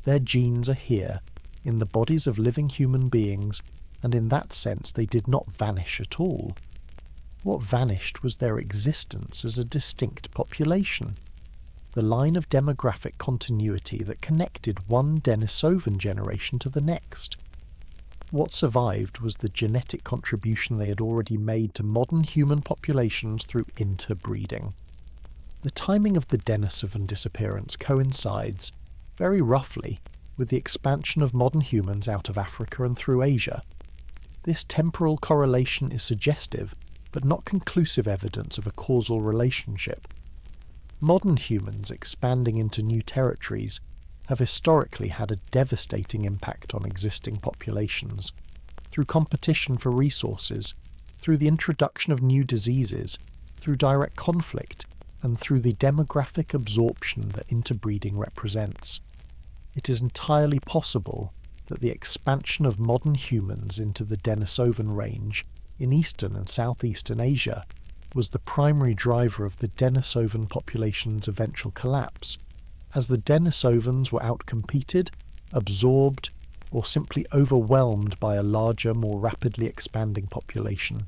Their genes are here, in the bodies of living human beings, and in that sense they did not vanish at all. What vanished was their existence as a distinct population, the line of demographic continuity that connected one Denisovan generation to the next. What survived was the genetic contribution they had already made to modern human populations through interbreeding. The timing of the Denisovan disappearance coincides, very roughly, with the expansion of modern humans out of Africa and through Asia. This temporal correlation is suggestive, but not conclusive evidence of a causal relationship. Modern humans expanding into new territories have historically had a devastating impact on existing populations, through competition for resources, through the introduction of new diseases, through direct conflict, and through the demographic absorption that interbreeding represents. It is entirely possible that the expansion of modern humans into the Denisovan range in eastern and southeastern Asia was the primary driver of the Denisovan population's eventual collapse, as the Denisovans were outcompeted, absorbed, or simply overwhelmed by a larger, more rapidly expanding population.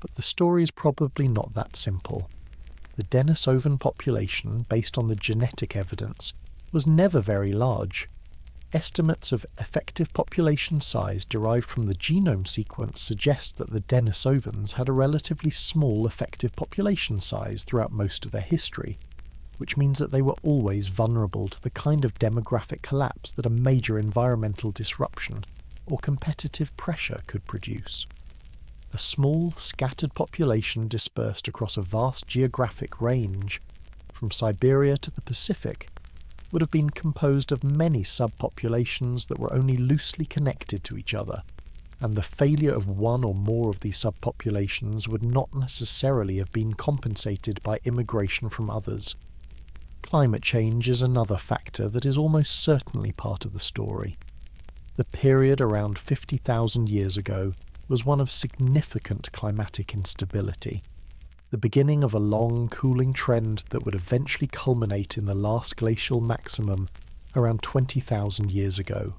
But the story is probably not that simple. The Denisovan population, based on the genetic evidence, was never very large. Estimates of effective population size derived from the genome sequence suggest that the Denisovans had a relatively small effective population size throughout most of their history, which means that they were always vulnerable to the kind of demographic collapse that a major environmental disruption or competitive pressure could produce. A small, scattered population dispersed across a vast geographic range, from Siberia to the Pacific, would have been composed of many subpopulations that were only loosely connected to each other, and the failure of one or more of these subpopulations would not necessarily have been compensated by immigration from others. Climate change is another factor that is almost certainly part of the story. The period around 50,000 years ago was one of significant climatic instability, the beginning of a long cooling trend that would eventually culminate in the last glacial maximum around 20,000 years ago.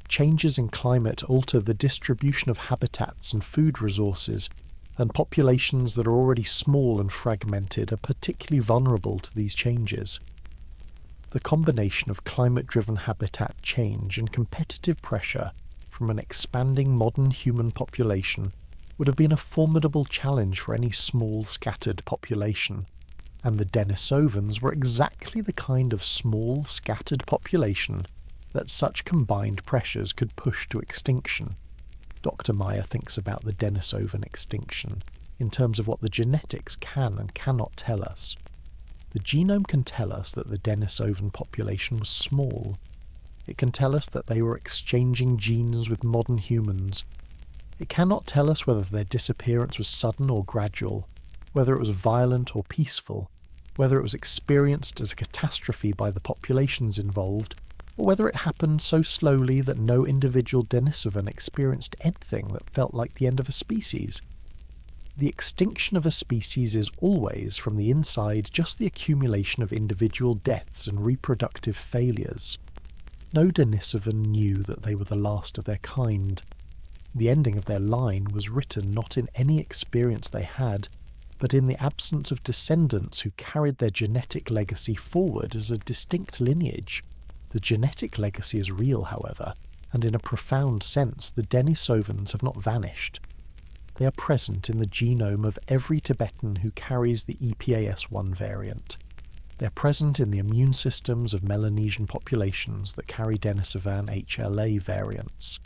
Changes in climate alter the distribution of habitats and food resources, and populations that are already small and fragmented are particularly vulnerable to these changes. The combination of climate-driven habitat change and competitive pressure from an expanding modern human population would have been a formidable challenge for any small, scattered population, and the Denisovans were exactly the kind of small, scattered population that such combined pressures could push to extinction. Dr. Meyer thinks about the Denisovan extinction in terms of what the genetics can and cannot tell us. The genome can tell us that the Denisovan population was small. It can tell us that they were exchanging genes with modern humans. It cannot tell us whether their disappearance was sudden or gradual, whether it was violent or peaceful, whether it was experienced as a catastrophe by the populations involved, or whether it happened so slowly that no individual Denisovan experienced anything that felt like the end of a species. The extinction of a species is always, from the inside, just the accumulation of individual deaths and reproductive failures. No Denisovan knew that they were the last of their kind. The ending of their line was written not in any experience they had, but in the absence of descendants who carried their genetic legacy forward as a distinct lineage. The genetic legacy is real, however, and in a profound sense the Denisovans have not vanished. They are present in the genome of every Tibetan who carries the EPAS1 variant. They are present in the immune systems of Melanesian populations that carry Denisovan HLA variants.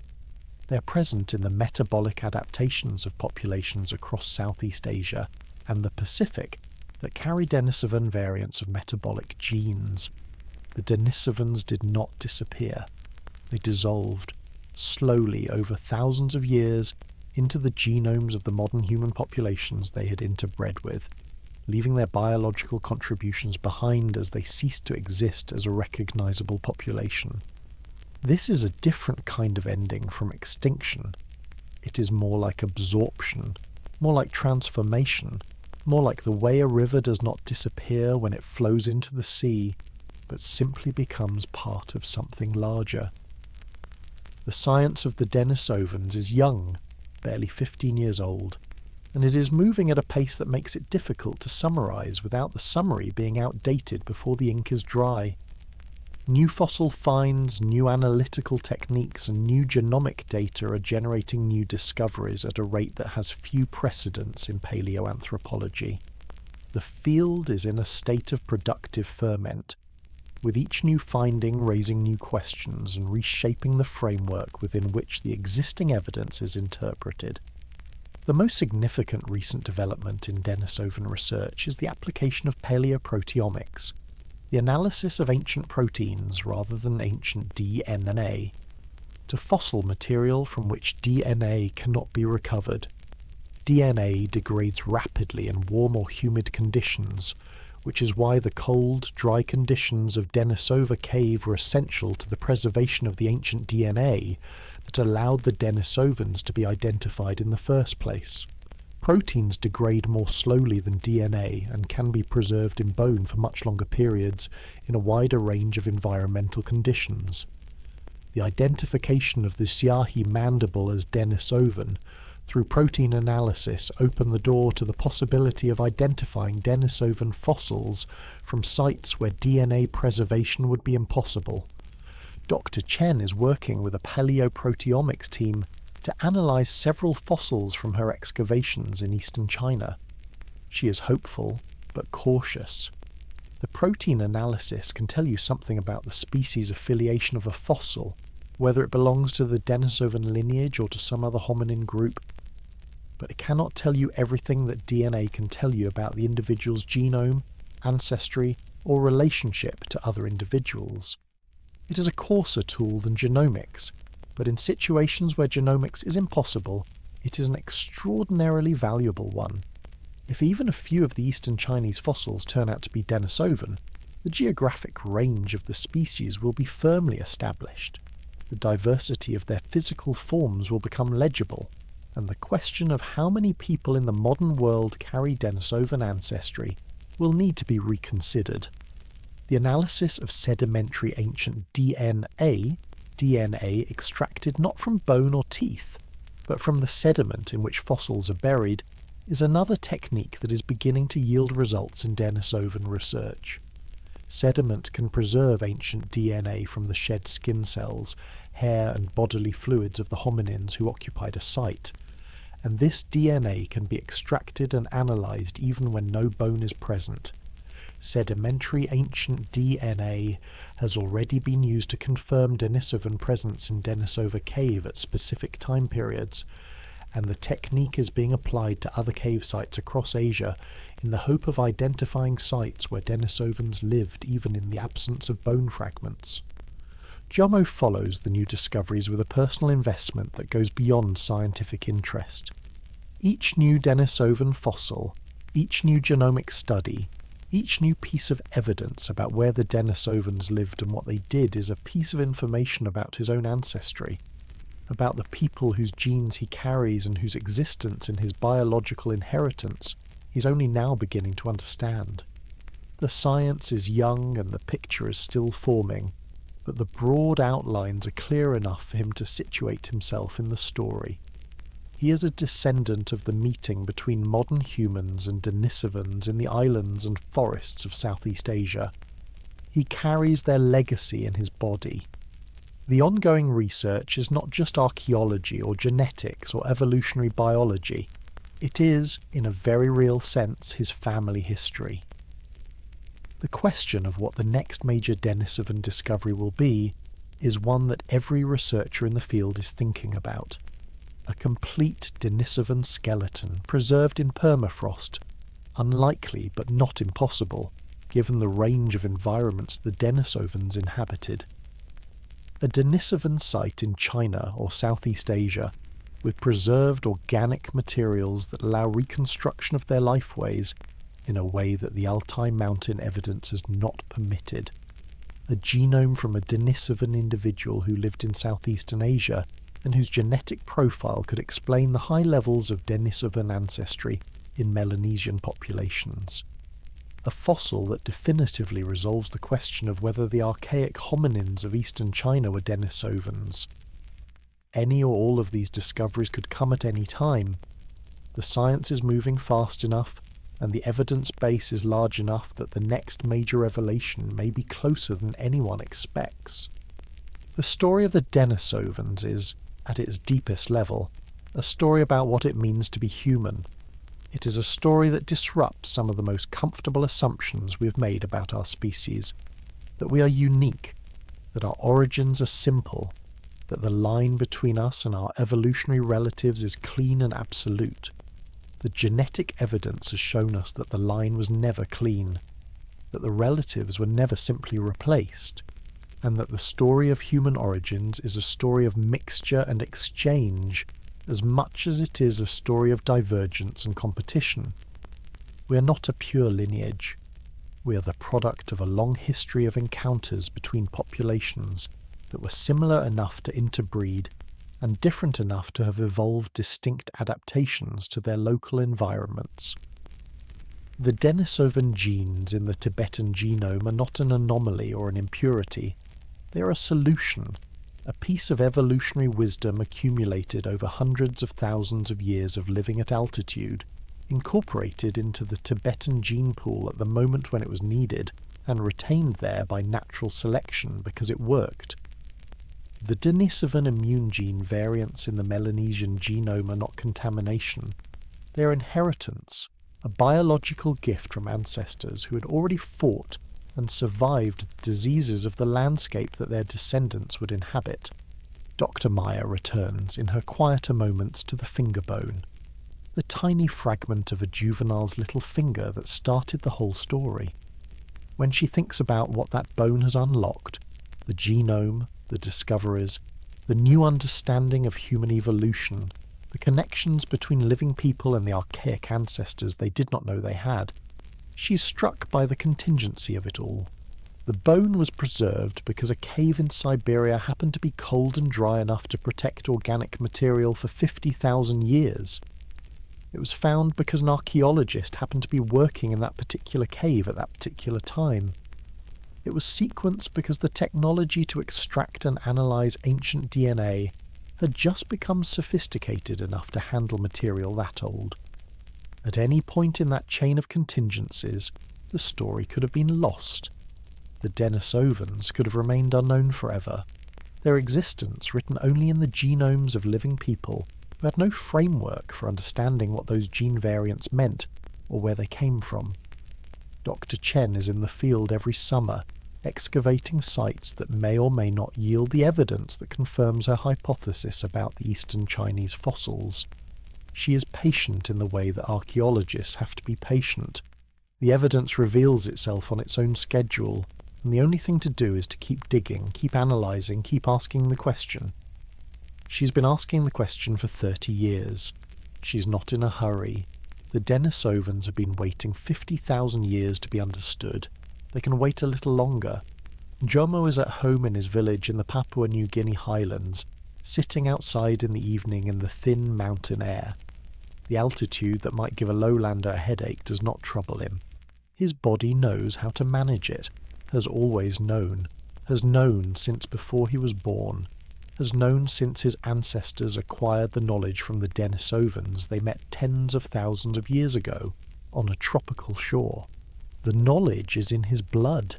They are present in the metabolic adaptations of populations across Southeast Asia and the Pacific that carry Denisovan variants of metabolic genes. The Denisovans did not disappear. They dissolved, slowly over thousands of years, into the genomes of the modern human populations they had interbred with, leaving their biological contributions behind as they ceased to exist as a recognizable population. This is a different kind of ending from extinction. It is more like absorption, more like transformation, more like the way a river does not disappear when it flows into the sea, but simply becomes part of something larger. The science of the Denisovans is young, barely 15 years old, and it is moving at a pace that makes it difficult to summarize without the summary being outdated before the ink is dry. New fossil finds, new analytical techniques, and new genomic data are generating new discoveries at a rate that has few precedents in paleoanthropology. The field is in a state of productive ferment, with each new finding raising new questions and reshaping the framework within which the existing evidence is interpreted. The most significant recent development in Denisovan research is the application of paleoproteomics, the analysis of ancient proteins rather than ancient DNA, to fossil material from which DNA cannot be recovered. DNA degrades rapidly in warm or humid conditions, which is why the cold, dry conditions of Denisova cave were essential to the preservation of the ancient DNA that allowed the Denisovans to be identified in the first place. Proteins degrade more slowly than DNA and can be preserved in bone for much longer periods in a wider range of environmental conditions. The identification of the Xiahe mandible as Denisovan through protein analysis opened the door to the possibility of identifying Denisovan fossils from sites where DNA preservation would be impossible. Dr. Chen is working with a paleoproteomics team to analyze several fossils from her excavations in eastern China. She is hopeful, but cautious. The protein analysis can tell you something about the species affiliation of a fossil, whether it belongs to the Denisovan lineage or to some other hominin group, but it cannot tell you everything that DNA can tell you about the individual's genome, ancestry, or relationship to other individuals. It is a coarser tool than genomics, but in situations where genomics is impossible, it is an extraordinarily valuable one. If even a few of the eastern Chinese fossils turn out to be Denisovan, the geographic range of the species will be firmly established. The diversity of their physical forms will become legible, and the question of how many people in the modern world carry Denisovan ancestry will need to be reconsidered. The analysis of sedimentary ancient DNA extracted not from bone or teeth, but from the sediment in which fossils are buried, is another technique that is beginning to yield results in Denisovan research. Sediment can preserve ancient DNA from the shed skin cells, hair and bodily fluids of the hominins who occupied a site, and this DNA can be extracted and analysed even when no bone is present. Sedimentary ancient DNA has already been used to confirm Denisovan presence in Denisova cave at specific time periods, and the technique is being applied to other cave sites across Asia in the hope of identifying sites where Denisovans lived even in the absence of bone fragments. Genome follows the new discoveries with a personal investment that goes beyond scientific interest. Each new Denisovan fossil, each new genomic study, each new piece of evidence about where the Denisovans lived and what they did is a piece of information about his own ancestry, about the people whose genes he carries and whose existence in his biological inheritance he's only now beginning to understand. The science is young and the picture is still forming, but the broad outlines are clear enough for him to situate himself in the story. He is a descendant of the meeting between modern humans and Denisovans in the islands and forests of Southeast Asia. He carries their legacy in his body. The ongoing research is not just archaeology or genetics or evolutionary biology. It is, in a very real sense, his family history. The question of what the next major Denisovan discovery will be is one that every researcher in the field is thinking about. A complete Denisovan skeleton preserved in permafrost, unlikely but not impossible, given the range of environments the Denisovans inhabited. A Denisovan site in China or Southeast Asia with preserved organic materials that allow reconstruction of their lifeways in a way that the Altai mountain evidence has not permitted. A genome from a Denisovan individual who lived in southeastern Asia and whose genetic profile could explain the high levels of Denisovan ancestry in Melanesian populations. A fossil that definitively resolves the question of whether the archaic hominins of eastern China were Denisovans. Any or all of these discoveries could come at any time. The science is moving fast enough, and the evidence base is large enough that the next major revelation may be closer than anyone expects. The story of the Denisovans is, at its deepest level, a story about what it means to be human. It is a story that disrupts some of the most comfortable assumptions we've made about our species, that we are unique, that our origins are simple, that the line between us and our evolutionary relatives is clean and absolute. The genetic evidence has shown us that the line was never clean, that the relatives were never simply replaced, and that the story of human origins is a story of mixture and exchange as much as it is a story of divergence and competition. We are not a pure lineage. We are the product of a long history of encounters between populations that were similar enough to interbreed and different enough to have evolved distinct adaptations to their local environments. The Denisovan genes in the Tibetan genome are not an anomaly or an impurity. They are a solution, a piece of evolutionary wisdom accumulated over hundreds of thousands of years of living at altitude, incorporated into the Tibetan gene pool at the moment when it was needed, and retained there by natural selection because it worked. The Denisovan immune gene variants in the Melanesian genome are not contamination. They are inheritance, a biological gift from ancestors who had already fought and survived the diseases of the landscape that their descendants would inhabit. Dr. Meyer returns in her quieter moments to the finger bone, the tiny fragment of a juvenile's little finger that started the whole story. When she thinks about what that bone has unlocked, the genome, the discoveries, the new understanding of human evolution, the connections between living people and the archaic ancestors they did not know they had, she is struck by the contingency of it all. The bone was preserved because a cave in Siberia happened to be cold and dry enough to protect organic material for 50,000 years. It was found because an archaeologist happened to be working in that particular cave at that particular time. It was sequenced because the technology to extract and analyse ancient DNA had just become sophisticated enough to handle material that old. At any point in that chain of contingencies, the story could have been lost. The Denisovans could have remained unknown forever, their existence written only in the genomes of living people who had no framework for understanding what those gene variants meant or where they came from. Dr. Chen is in the field every summer, excavating sites that may or may not yield the evidence that confirms her hypothesis about the Eastern Chinese fossils. She is patient in the way that archaeologists have to be patient. The evidence reveals itself on its own schedule, and the only thing to do is to keep digging, keep analysing, keep asking the question. She's been asking the question for 30 years. She's not in a hurry. The Denisovans have been waiting 50,000 years to be understood. They can wait a little longer. Jomo is at home in his village in the Papua New Guinea highlands, sitting outside in the evening in the thin mountain air. The altitude that might give a lowlander a headache does not trouble him. His body knows how to manage it, has always known, has known since before he was born, has known since his ancestors acquired the knowledge from the Denisovans they met tens of thousands of years ago on a tropical shore. The knowledge is in his blood.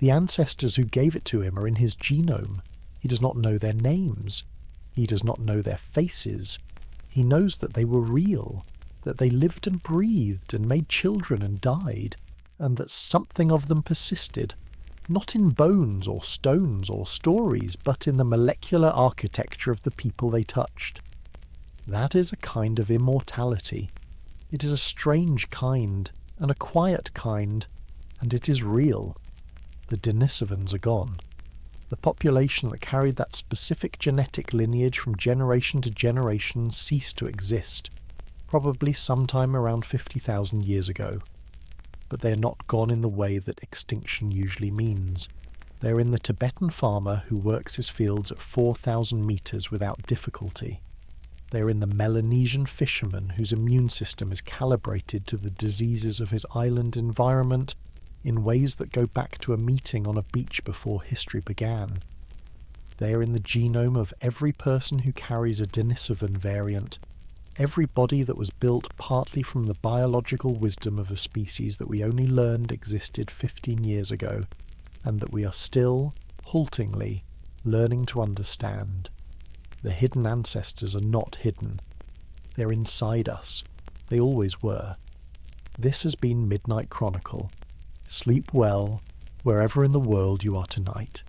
The ancestors who gave it to him are in his genome. He does not know their names. He does not know their faces. He knows that they were real, that they lived and breathed and made children and died, and that something of them persisted, not in bones or stones or stories, but in the molecular architecture of the people they touched. That is a kind of immortality. It is a strange kind, and a quiet kind, and it is real. The Denisovans are gone. The population that carried that specific genetic lineage from generation to generation ceased to exist, probably sometime around 50,000 years ago. But they're not gone in the way that extinction usually means. They're in the Tibetan farmer who works his fields at 4,000 meters without difficulty. They're in the Melanesian fisherman whose immune system is calibrated to the diseases of his island environment in ways that go back to a meeting on a beach before history began. They are in the genome of every person who carries a Denisovan variant, every body that was built partly from the biological wisdom of a species that we only learned existed 15 years ago, and that we are still, haltingly, learning to understand. The hidden ancestors are not hidden. They're inside us. They always were. This has been Midnight Chronicle. Sleep well, wherever in the world you are tonight.